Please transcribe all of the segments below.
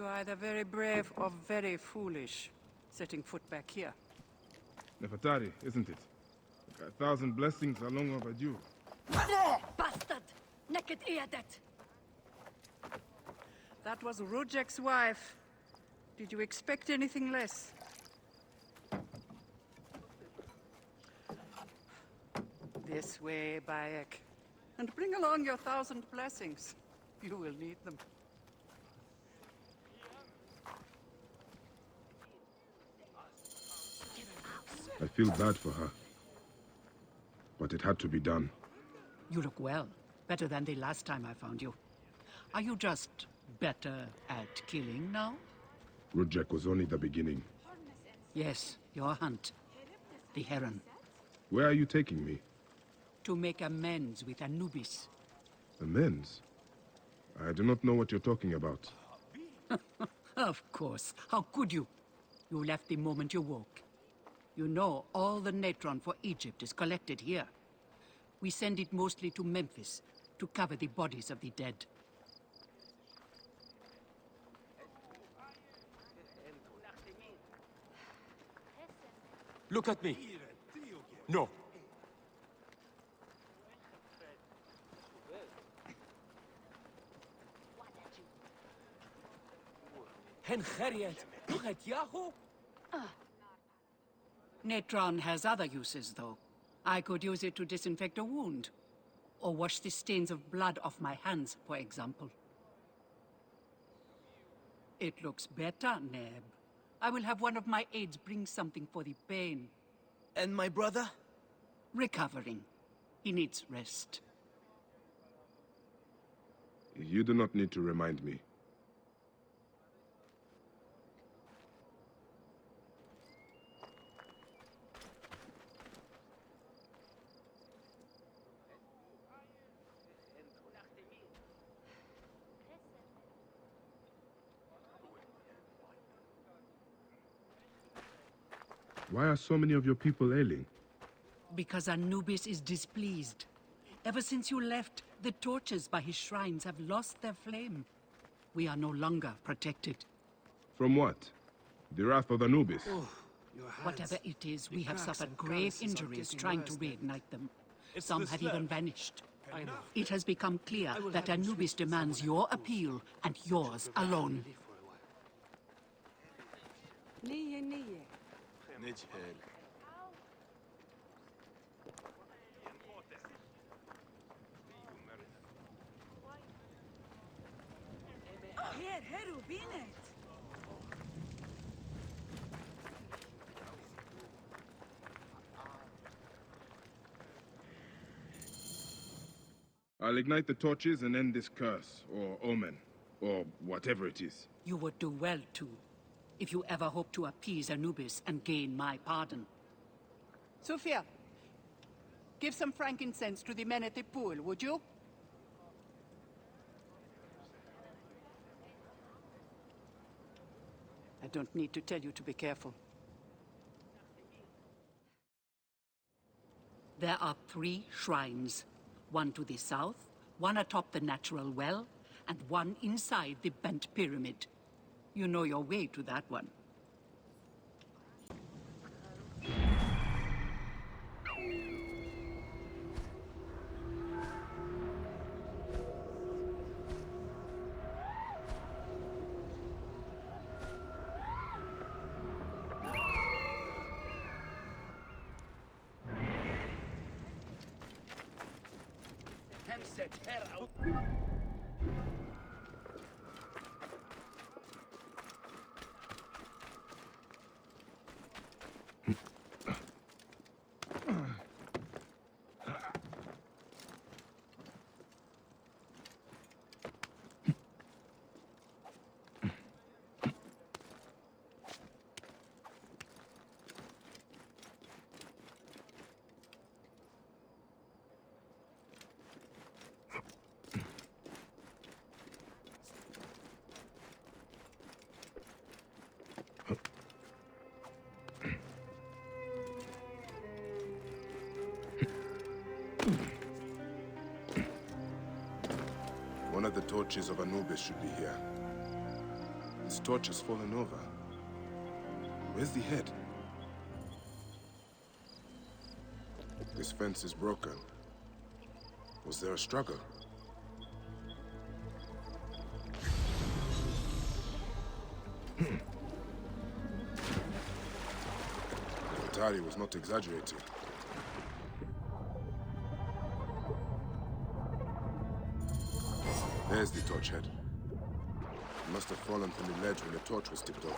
You're either very brave or very foolish, setting foot back here. Nefertari, isn't it? 1,000 blessings are long overdue. Bastard! Naked Eadet! That was Rudjek's wife. Did you expect anything less? This way, Bayek. And bring along your 1,000 blessings. You will need them. I feel bad for her. But it had to be done. You look well. Better than the last time I found you. Are you just better at killing now? Rudjek was only the beginning. Yes, your hunt. The Heron. Where are you taking me? To make amends with Anubis. Amends? I do not know what you're talking about. Of course. How could you? You left the moment you woke. You know all the natron for Egypt is collected here. We send it mostly to Memphis to cover the bodies of the dead. Look at me. No. Natron has other uses, though. I could use it to disinfect a wound. Or wash the stains of blood off my hands, for example. It looks better, Neb. I will have one of my aides bring something for the pain. And my brother? Recovering. He needs rest. You do not need to remind me. Why are so many of your people ailing? Because Anubis is displeased. Ever since you left, the torches by his shrines have lost their flame. We are no longer protected. From what? The wrath of Anubis? Whatever it is, we have suffered grave injuries trying to reignite them. Some have even vanished. It has become clear that Anubis demands your appeal and yours alone. نجهل. I'll ignite the torches and end this curse, or omen, or whatever it is. You would do well to, if you ever hope to appease Anubis and gain my pardon. Sophia, give some frankincense to the men at the pool, would you? I don't need to tell you to be careful. There are 3 shrines. One to the south, one atop the natural well, and one inside the bent pyramid. You know your way to that one. One of the torches of Anubis should be here. Its torch has fallen over. Where's the head? This fence is broken. Was there a struggle? Atari was not exaggerating. There's the torch head. It must have fallen from the ledge when the torch was tipped over.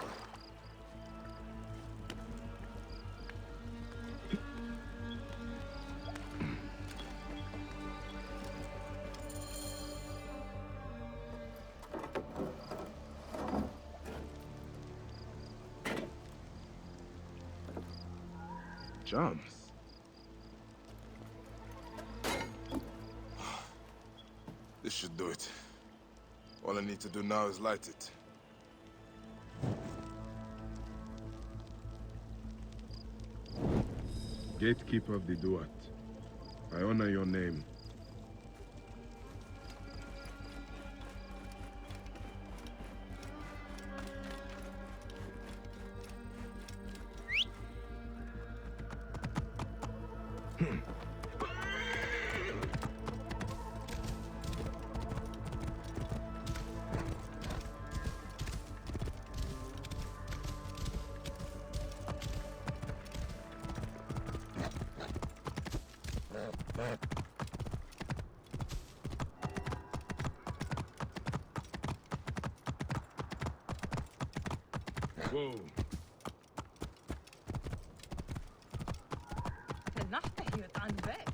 Charms. This should do it. All I need to do now is light it. Gatekeeper of the Duat, I honor your name. Whoa. نحكي عن ذاك.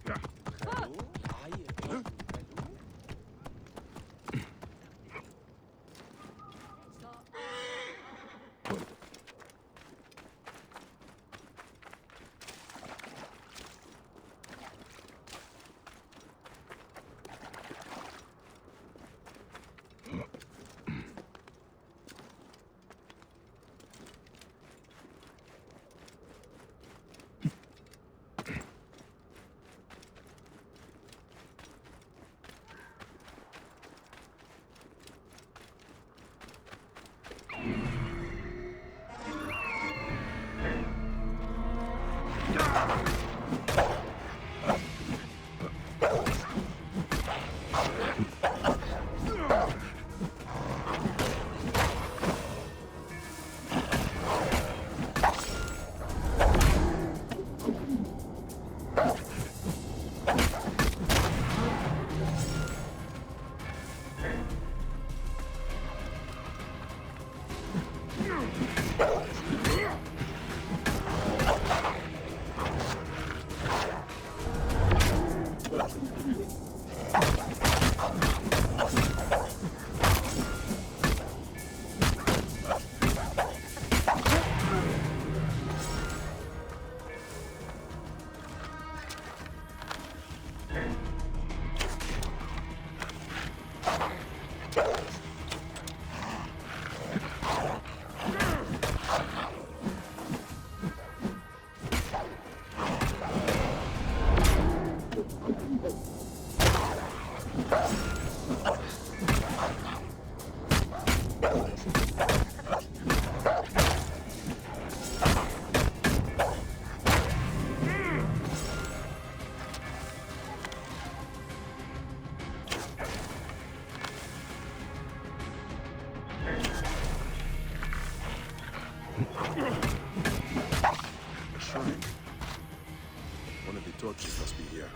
One of the torches must be here.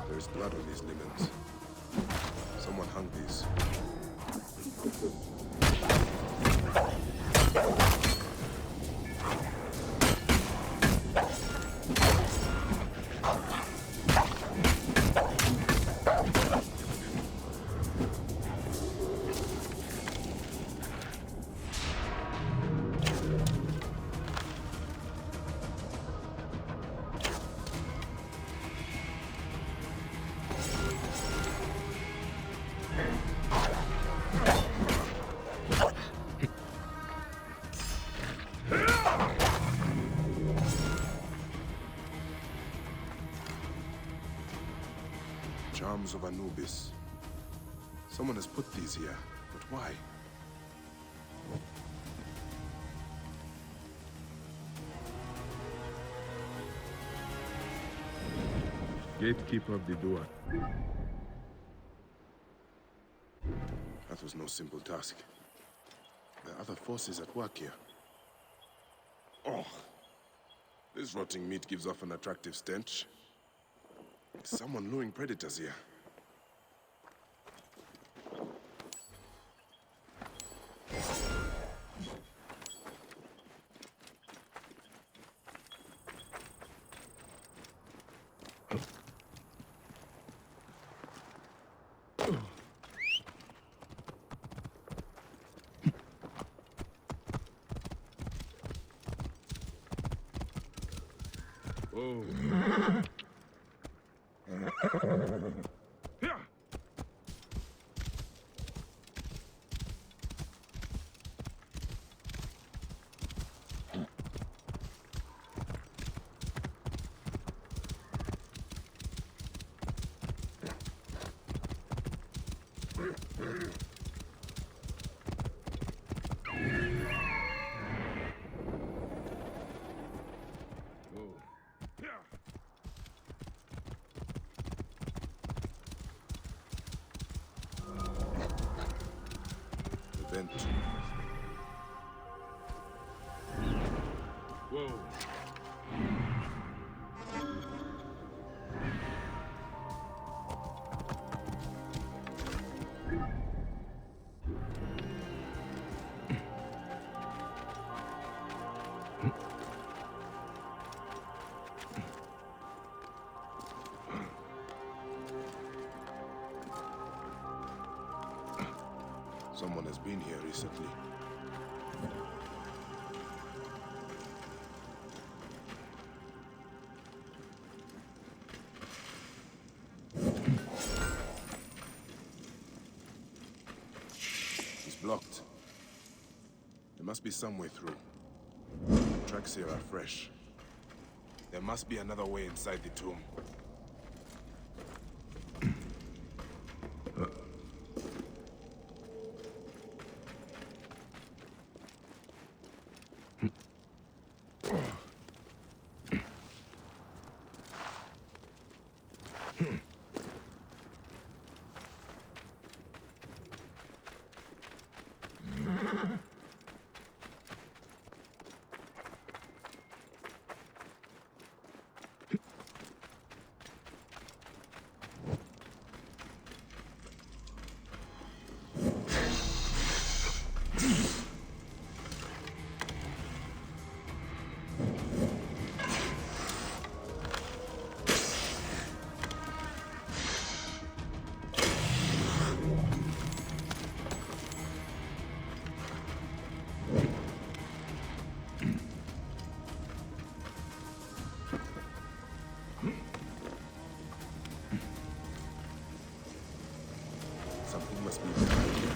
There is blood on these linens. Someone hung these. Charms of Anubis. Someone has put these here, but Why? Gatekeeper of the door. That was no simple task. There are other forces at work here. Oh, this rotting meat gives off an attractive stench. Someone luring predators here. Oh. Vent. Whoa. Someone has been here recently. It's blocked. There must be some way through. The tracks here are fresh. There must be another way inside the tomb. Something must be behind here.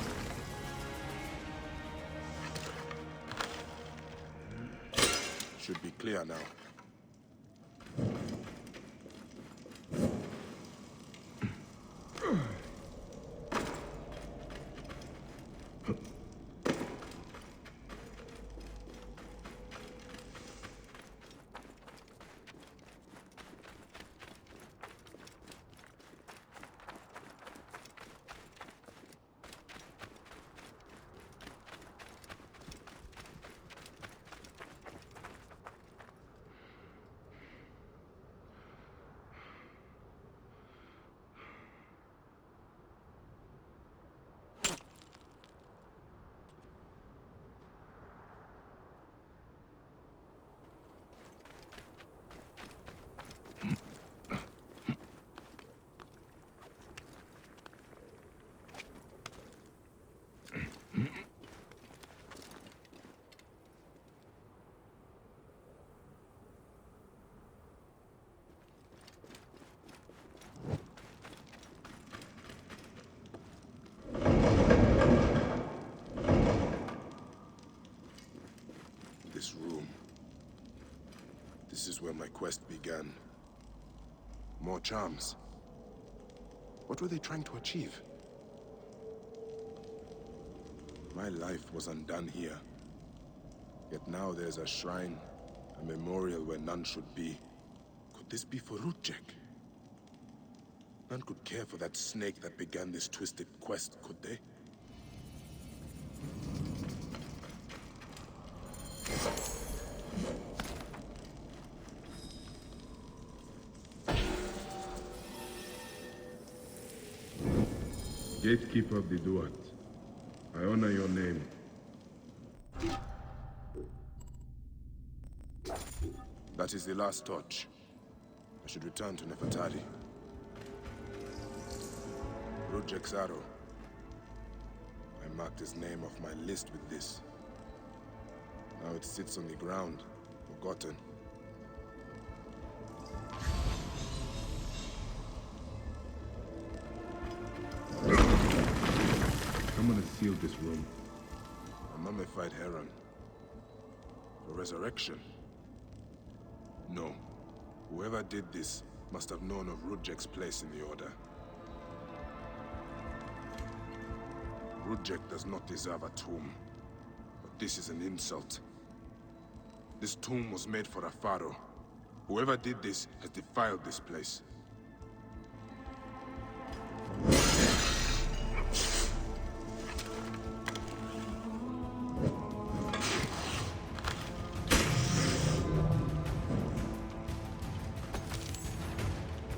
Should be clear now. This room. This is where my quest began. More charms. What were they trying to achieve? My life was undone here. Yet now there's a shrine, a memorial where none should be. Could this be for Rudjek? None could care for that snake that began this twisted quest, could they? Gatekeeper of the Duat, I honor your name. That is the last torch. I should return to Nefertari. Rudjek's arrow. I marked his name off my list with this. Now it sits on the ground, forgotten. I'm gonna seal this room. A mummified heron. For resurrection? No. Whoever did this must have known of Rudjek's place in the Order. Rudjek does not deserve a tomb. But this is an insult. This tomb was made for a pharaoh. Whoever did this has defiled this place.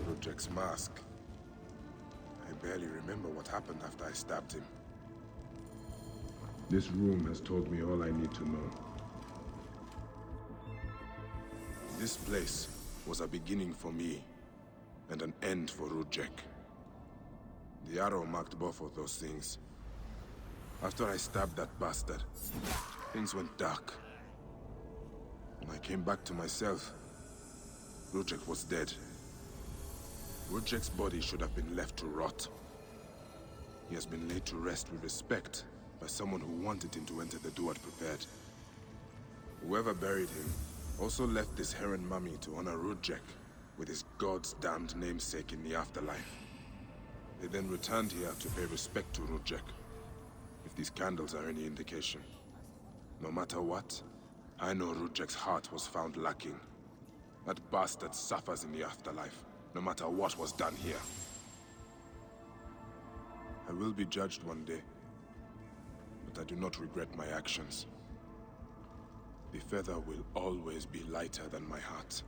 Rudjek's mask. I barely remember what happened after I stabbed him. This room has told me all I need to know. This place was a beginning for me, and an end for Rudjek. The arrow marked both of those things. After I stabbed that bastard, things went dark. When I came back to myself, Rudjek was dead. Rudjek's body should have been left to rot. He has been laid to rest with respect by someone who wanted him to enter the Duat prepared. Whoever buried him also left this heron mummy to honor Rudjek with his god's damned namesake in the afterlife. They then returned here to pay respect to Rudjek, if these candles are any indication. No matter what, I know Rudjek's heart was found lacking. That bastard suffers in the afterlife, no matter what was done here. I will be judged one day, but I do not regret my actions. The feather will always be lighter than my heart.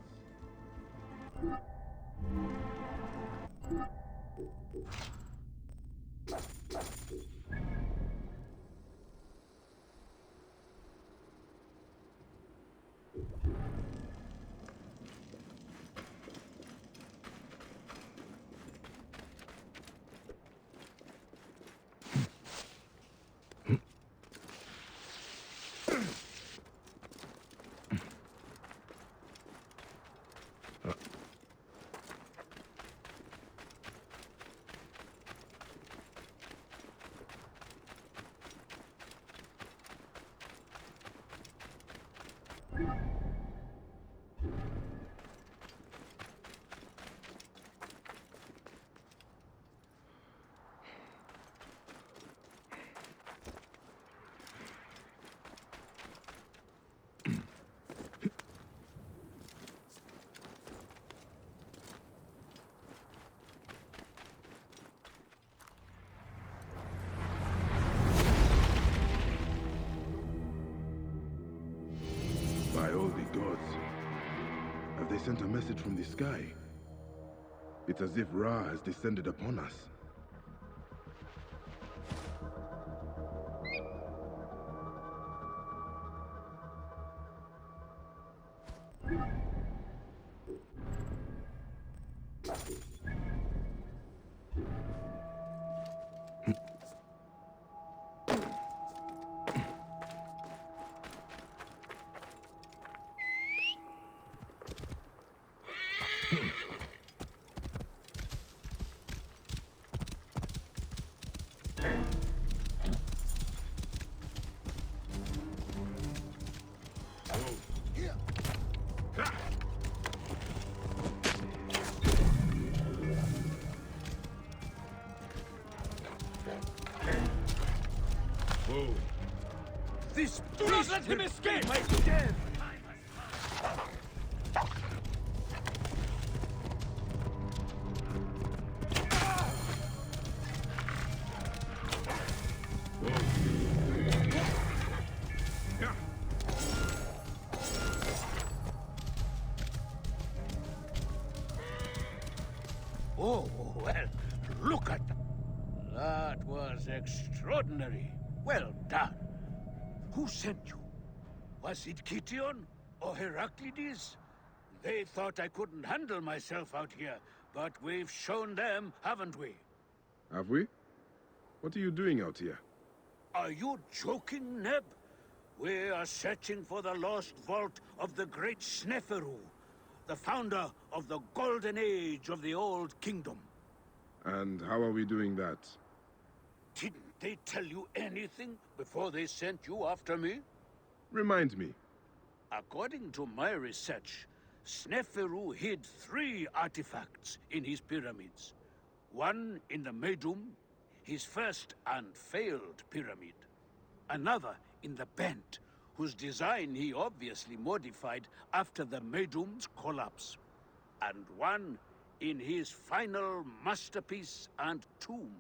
By all the gods, have they sent a message from the sky? It's as if Ra has descended upon us. This Do not beast let him will escape! be my death! Oh, well, look at that. That was extraordinary. Well done. Who sent you? Was it Kition or Heraclides? They thought I couldn't handle myself out here, but we've shown them, haven't we? Have we? What are you doing out here? Are you joking, Neb? We are searching for the lost vault of the great Sneferu, the founder of the golden age of the Old Kingdom. And how are we doing that? Didn't they tell you anything before they sent you after me? Remind me. According to my research, Sneferu hid 3 artifacts in his pyramids. One in the Medum, his first and failed pyramid. Another in the Bent, whose design he obviously modified after the Medum's collapse. And one in his final masterpiece and tomb,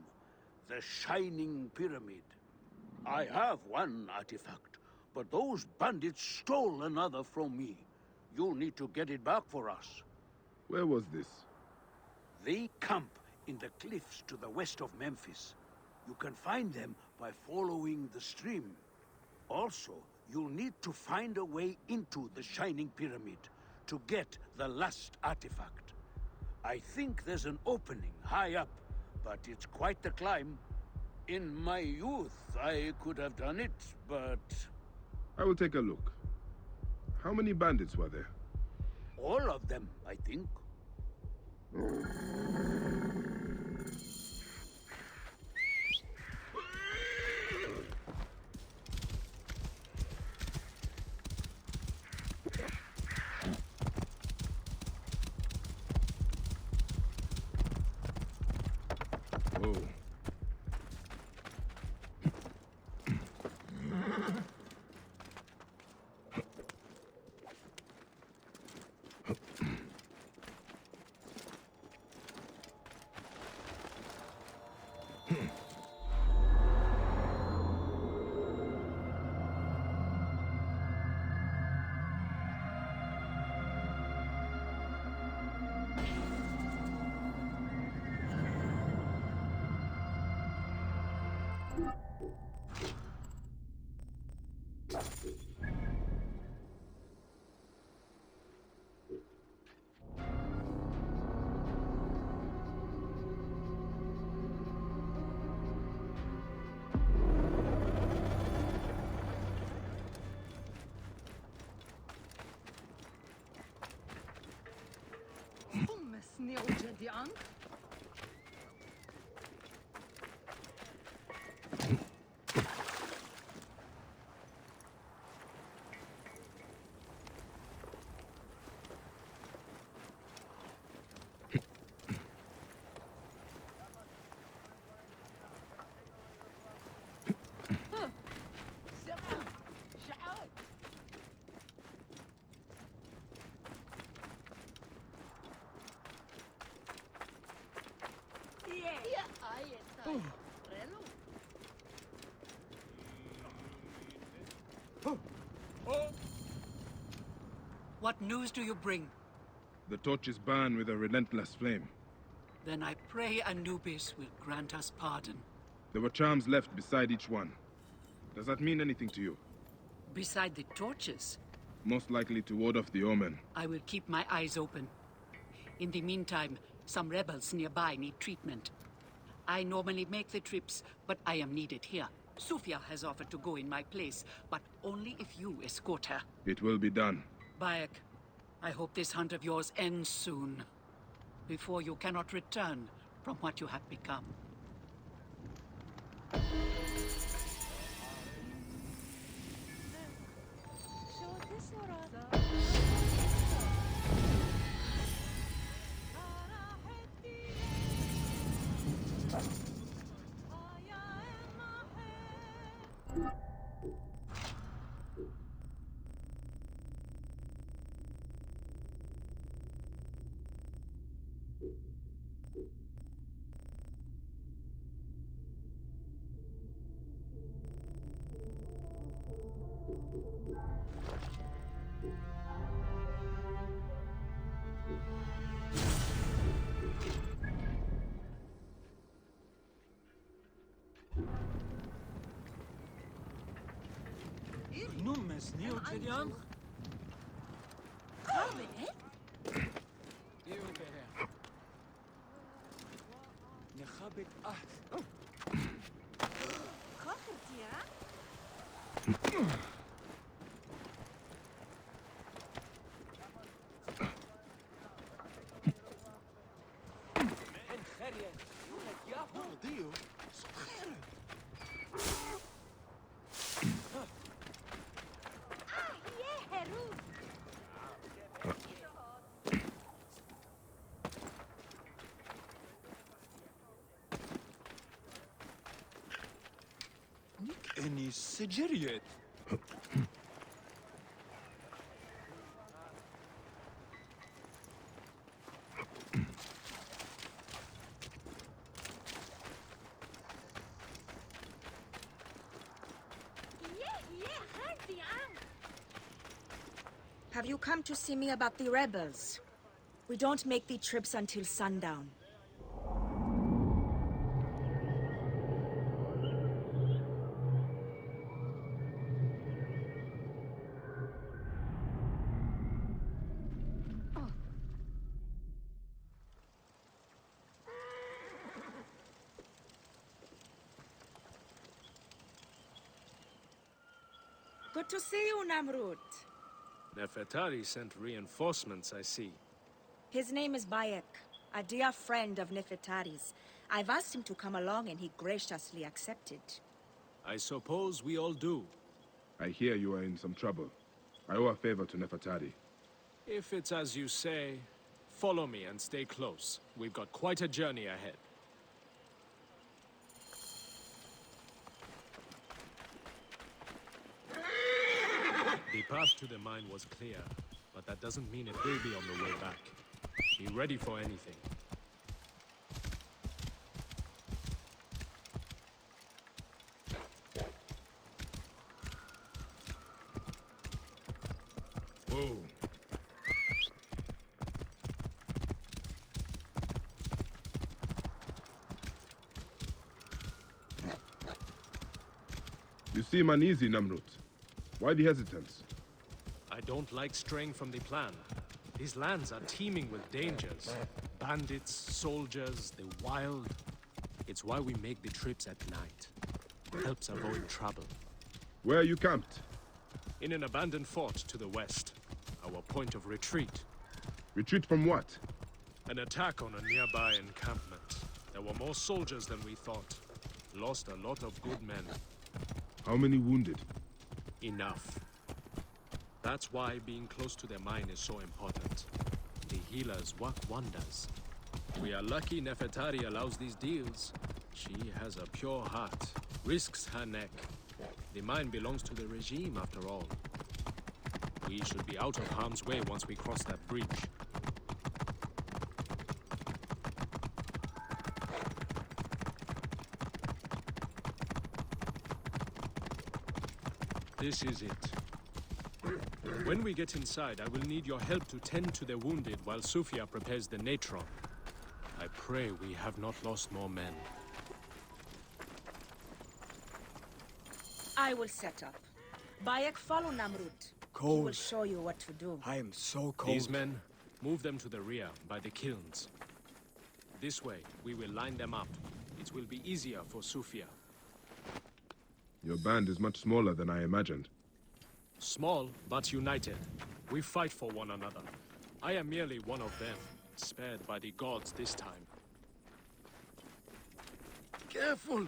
the Shining Pyramid. I have one artifact, but those bandits stole another from me. You'll need to get it back for us. Where was this? They camp in the cliffs to the west of Memphis. You can find them by following the stream. Also, you'll need to find a way into the Shining Pyramid to get the last artifact. I think there's an opening high up, but it's quite the climb. In my youth, I could have done it, but I will take a look. How many bandits were there? all of them, I think. Whoa. حمسني أوجدي عنك. What news do you bring? The torches burn with a relentless flame. Then I pray Anubis will grant us pardon. There were charms left beside each one. Does that mean anything to you? Beside the torches, Most likely to ward off the omen. I will keep my eyes open. In the meantime, some rebels nearby need treatment. I normally make the trips, but I am needed here. Sufia has offered to go in my place, but only if you escort her. It will be done. Bayek, I hope this hunt of yours ends soon, before you cannot return from what you have become. Any Sigiriet? Have you come to see me about the rebels? We don't make the trips until sundown. Good to see you, Namrud. Nefertari sent reinforcements, I see. His name is Bayek, a dear friend of Nefertari's. I've asked him to come along and he graciously accepted. I suppose we all do. I hear you are in some trouble. I owe a favor to Nefertari. If it's as you say, follow me and stay close. We've got quite a journey ahead. The path to the mine was clear, but that doesn't mean it will be on the way back. Be ready for anything. Whoa. You seem uneasy, Namrud. Why the hesitance? I don't like straying from the plan. These lands are teeming with dangers. Bandits, soldiers, the wild. It's why we make the trips at night. It helps avoid trouble. Where are you camped? In an abandoned fort to the west. Our point of retreat. Retreat from what? An attack on a nearby encampment. There were more soldiers than we thought. Lost a lot of good men. How many wounded? Enough. That's why being close to the mine is so important. The healers work wonders. We are lucky Nefertari allows these deals. She has a pure heart, risks her neck. The mine belongs to the regime after all. We should be out of harm's way once we cross that bridge. This is it. When we get inside, I will need your help to tend to the wounded while Sufia prepares the natron. I pray we have not lost more men. I will set up. Bayek, follow Namrud. He will show you what to do. I am so cold. These men, move them to the rear, by the kilns. This way, we will line them up. It will be easier for Sufia. Your band is much smaller than I imagined. Small, but united. We fight for one another. I am merely one of them, spared by the gods this time. Careful!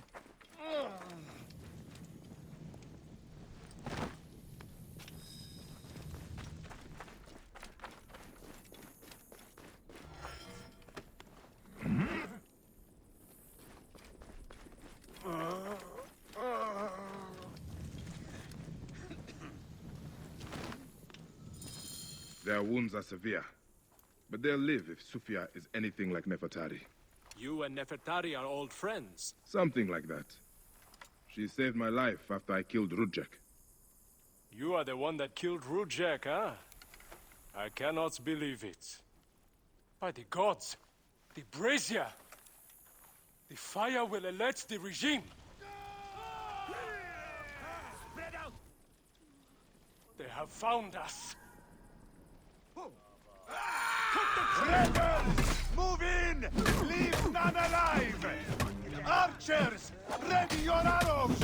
Their wounds are severe, but they'll live if Sufia is anything like Nefertari. You and Nefertari are old friends. Something like that. She saved my life after I killed Rudjek. You are the one that killed Rudjek, huh? I cannot believe it. By the gods, the brazier! The fire will alert the regime! They have found us. Rebels! Move in! Leave none alive! Archers! Ready your arrows!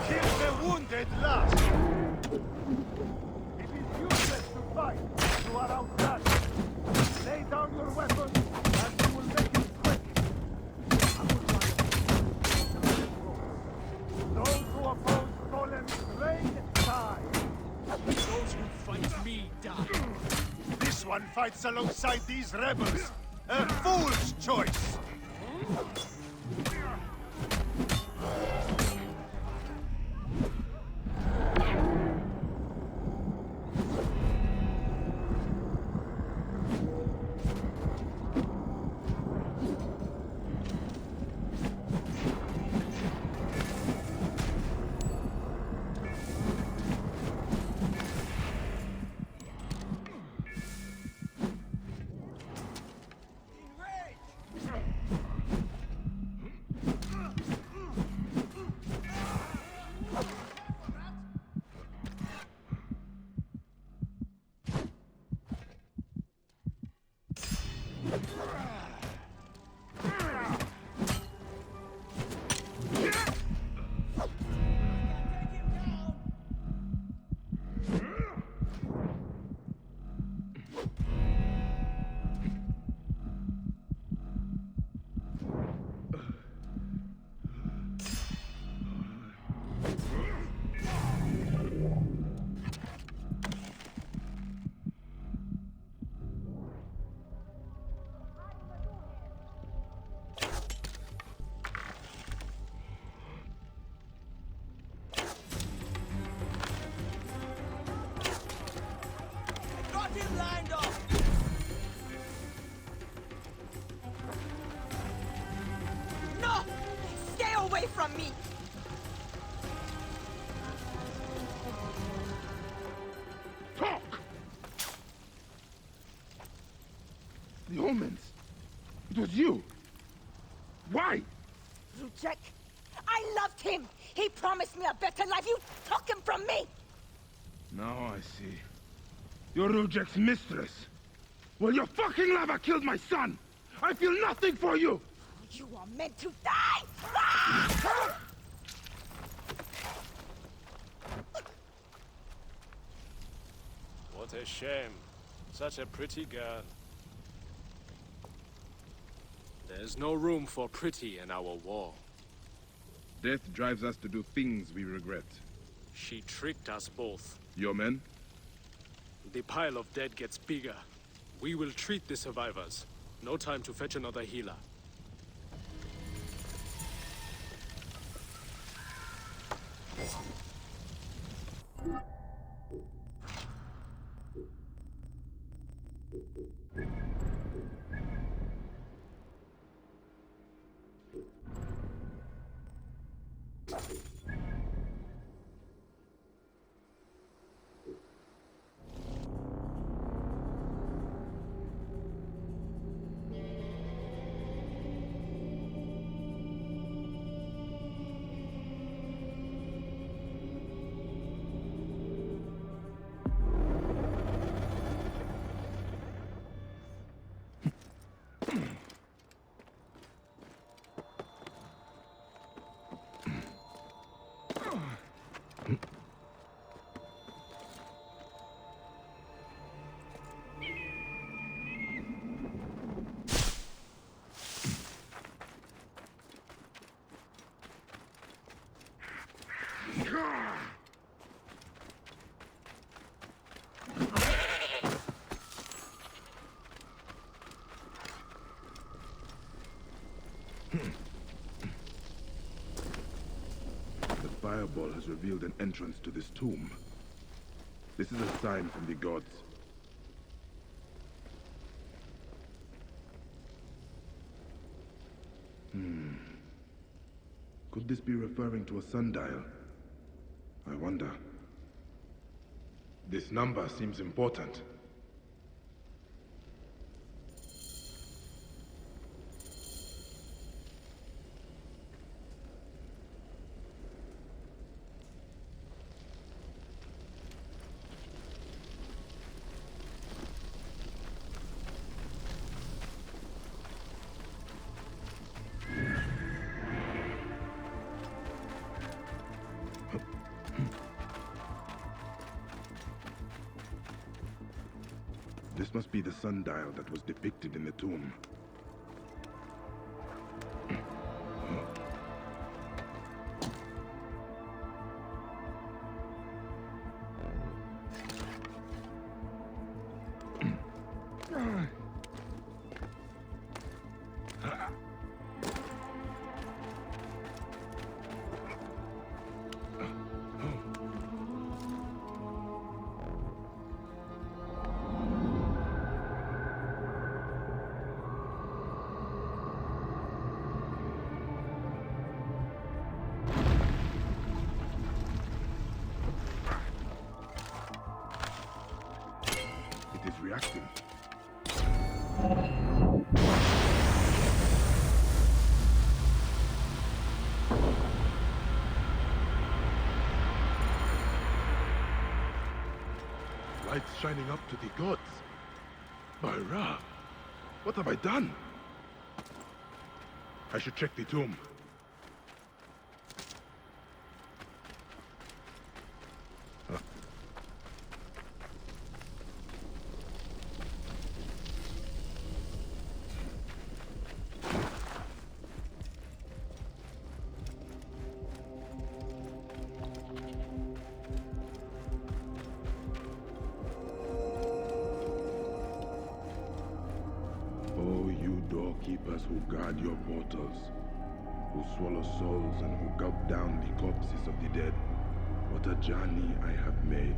Kill the wounded last! It is useless to fight! You are outdone! Lay down your weapons, and we will make it quick! Those who oppose Golem's reign die! Those who fight me die. This one fights alongside these rebels! A fool's choice! No! Stay away from me! Talk! The omens. It was you. Why? Rujek, I loved him! He promised me a better life! You took him from me! Now I see. You're Rujek's mistress. Well, your fucking lava killed my son! I feel nothing for you! You are meant to die! Ah! What a shame. Such a pretty girl. There's no room for pretty in our war. Death drives us to do things we regret. She tricked us both. Your men? The pile of dead gets bigger. We will treat the survivors. No time to fetch another healer. The fireball has revealed an entrance to this tomb. This is a sign from the gods. Could this be referring to a sundial? I wonder. This number seems important. This must be the sundial that was depicted in the tomb. It is reacting. Lights shining up to the gods. By Ra, what have I done? I should check the tomb. Oh, you doorkeepers who guard your portals, who swallow souls and who gulp down the corpses of the dead, what a journey I have made.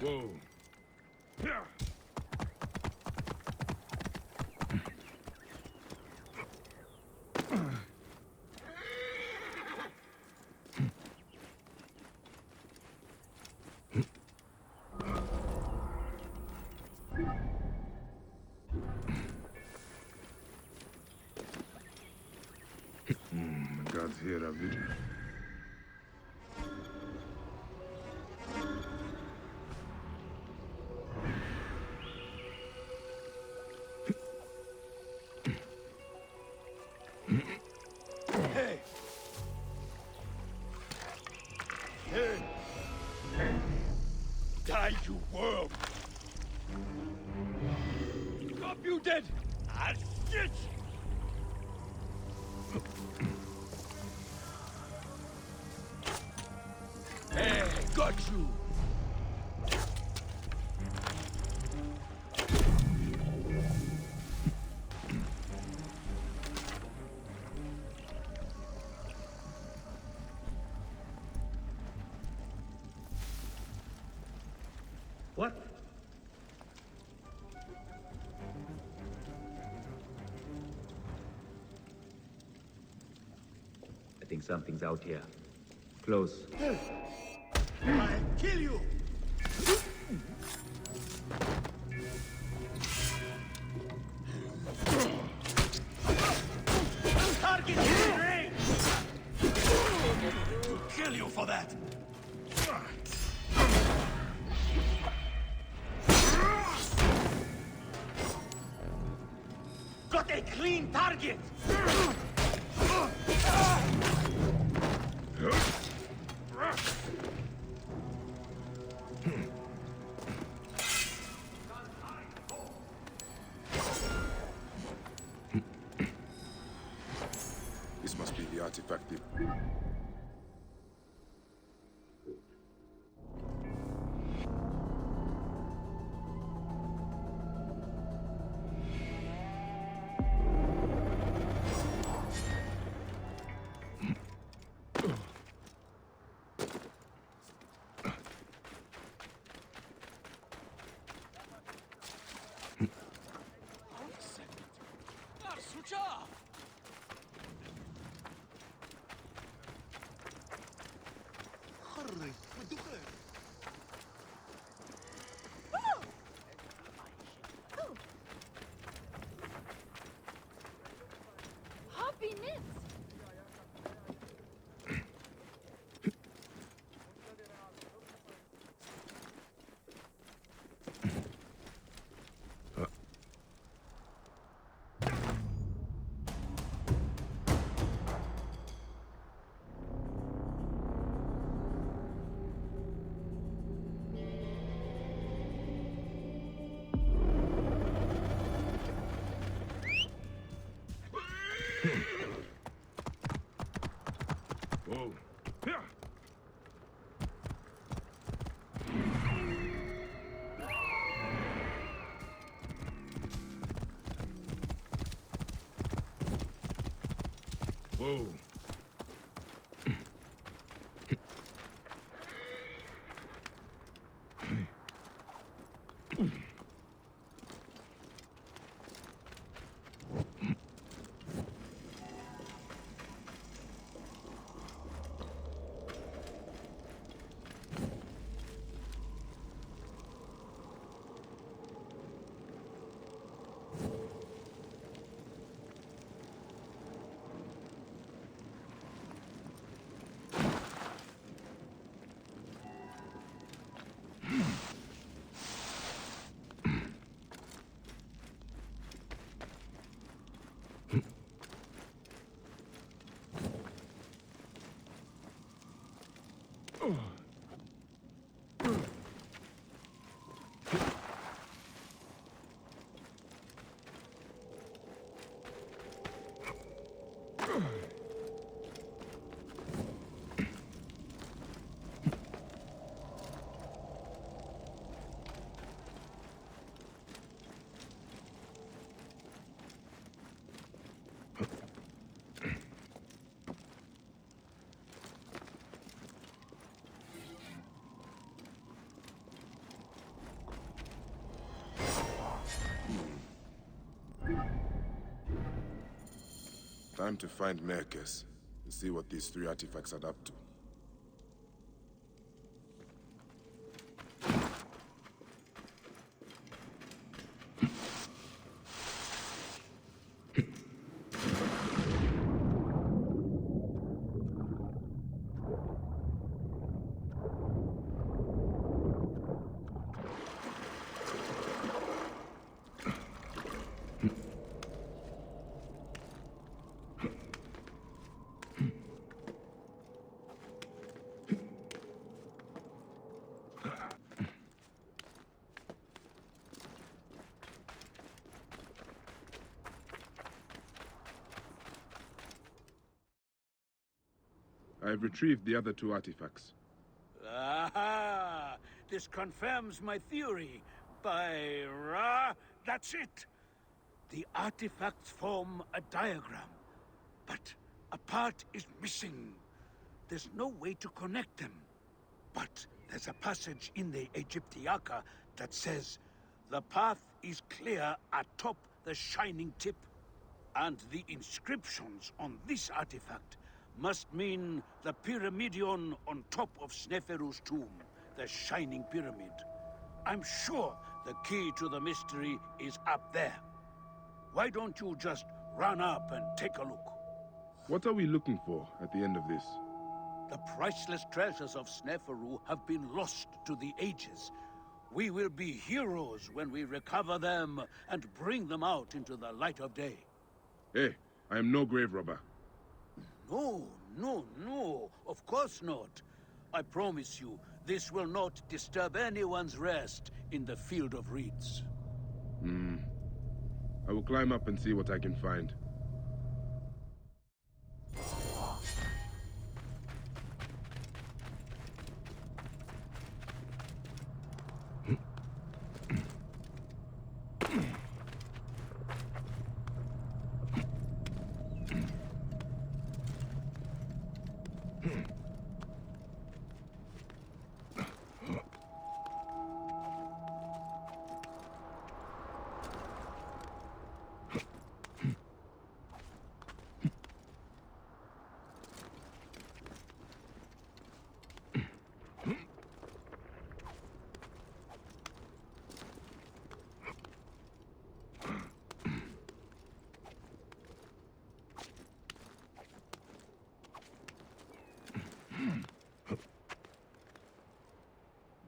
Whoa. The gods here are vigilant. Hey! Hey! Die, you worm! Stop, you dead! Ah, shit! Hey, got you! What? I think something's out here. Close. I'll kill you! Target in range! We'll kill you for that! Got a clean target! This must be the artifact. Happiness! Whoa. Yeah. Whoa. Time to find Merkes and see what these three artifacts add up to. I have retrieved the other 2 artifacts. Aha! This confirms my theory. By Ra, that's it. The artifacts form a diagram, but a part is missing. There's no way to connect them. But there's a passage in the Egyptiaca that says, the path is clear atop the shining tip. And the inscriptions on this artifact must mean the Pyramidion on top of Sneferu's tomb, the Shining Pyramid. I'm sure the key to the mystery is up there. Why don't you just run up and take a look? What are we looking for at the end of this? The priceless treasures of Sneferu have been lost to the ages. We will be heroes when we recover them and bring them out into the light of day. Hey, I am no grave robber. No, no, no, of course not. I promise you, this will not disturb anyone's rest in the Field of Reeds. I will climb up and see what I can find.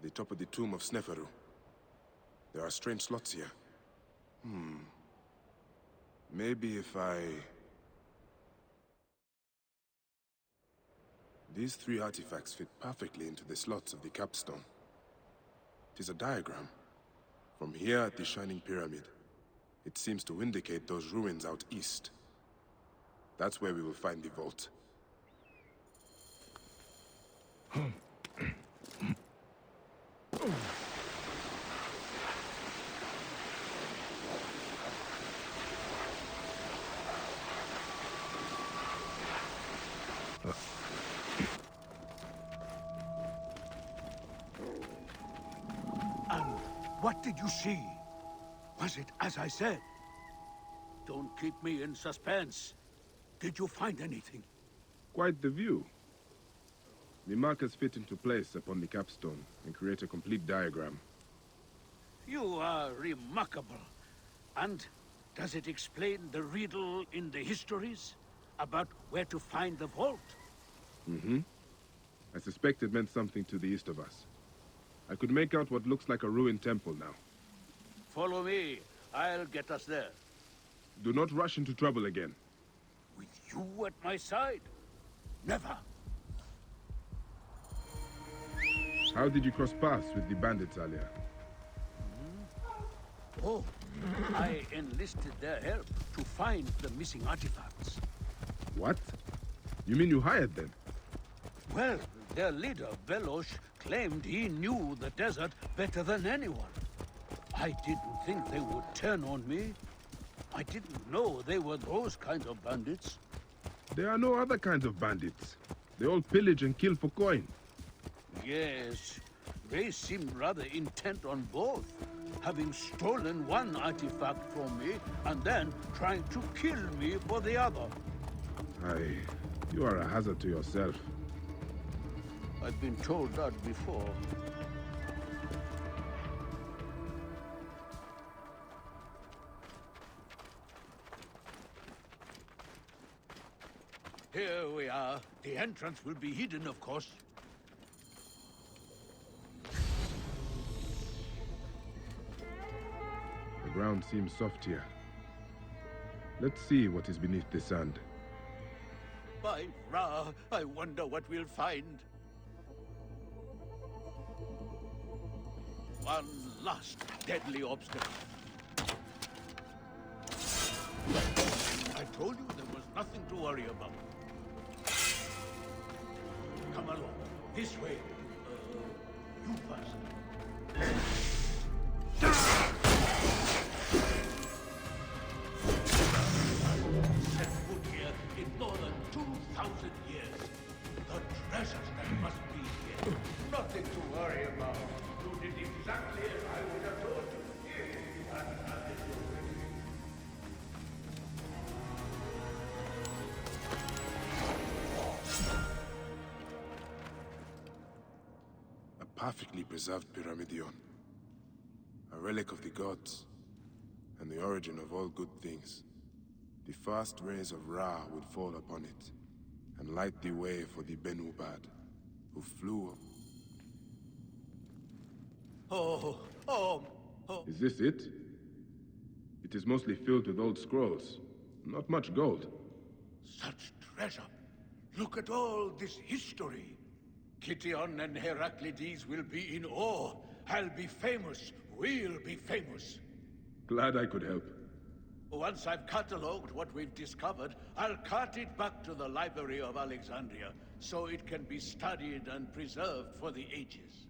The top of the tomb of Sneferu. There are strange slots here. Maybe if I... These 3 artifacts fit perfectly into the slots of the capstone. It is a diagram. From here at the Shining Pyramid, it seems to indicate those ruins out east. That's where we will find the vault. And what did you see? Was it as I said? Don't keep me in suspense. Did you find anything? Quite the view. The markers fit into place upon the capstone and create a complete diagram. You are remarkable. And does it explain the riddle in the histories about where to find the vault? I suspect it meant something to the east of us. I could make out what looks like a ruined temple now. Follow me. I'll get us there. Do not rush into trouble again. With you at my side? Never. How did you cross paths with the bandits earlier? Oh, I enlisted their help to find the missing artifacts. What? You mean you hired them? Well, their leader, Belosh, claimed he knew the desert better than anyone. I didn't think they would turn on me. I didn't know they were those kinds of bandits. There are no other kinds of bandits. They all pillage and kill for coin. Yes, they seemed rather intent on both, having stolen one artifact from me and then trying to kill me for the other. Aye, you are a hazard to yourself. I've been told that before. Here we are. The entrance will be hidden, of course. The ground seems soft here. Let's see what is beneath the sand. By Ra, I wonder what we'll find. One last deadly obstacle. I told you there was nothing to worry about. come along. This way. You first. Set foot here in more than 2,000 years. The treasures that must be here. Nothing to worry about. You did exactly as I would have told you. Here, you hadn't had it already. A perfectly preserved Pyramidion. A relic of the gods, and the origin of all good things. The first rays of Ra would fall upon it, and light the way for the Benubad, who flew. Oh. Is this it? It is mostly filled with old scrolls. Not much gold. Such treasure. Look at all this history. Kition and Heraclides will be in awe. I'll be famous. We'll be famous. Glad I could help. Once I've catalogued what we've discovered, I'll cart it back to the Library of Alexandria, so it can be studied and preserved for the ages.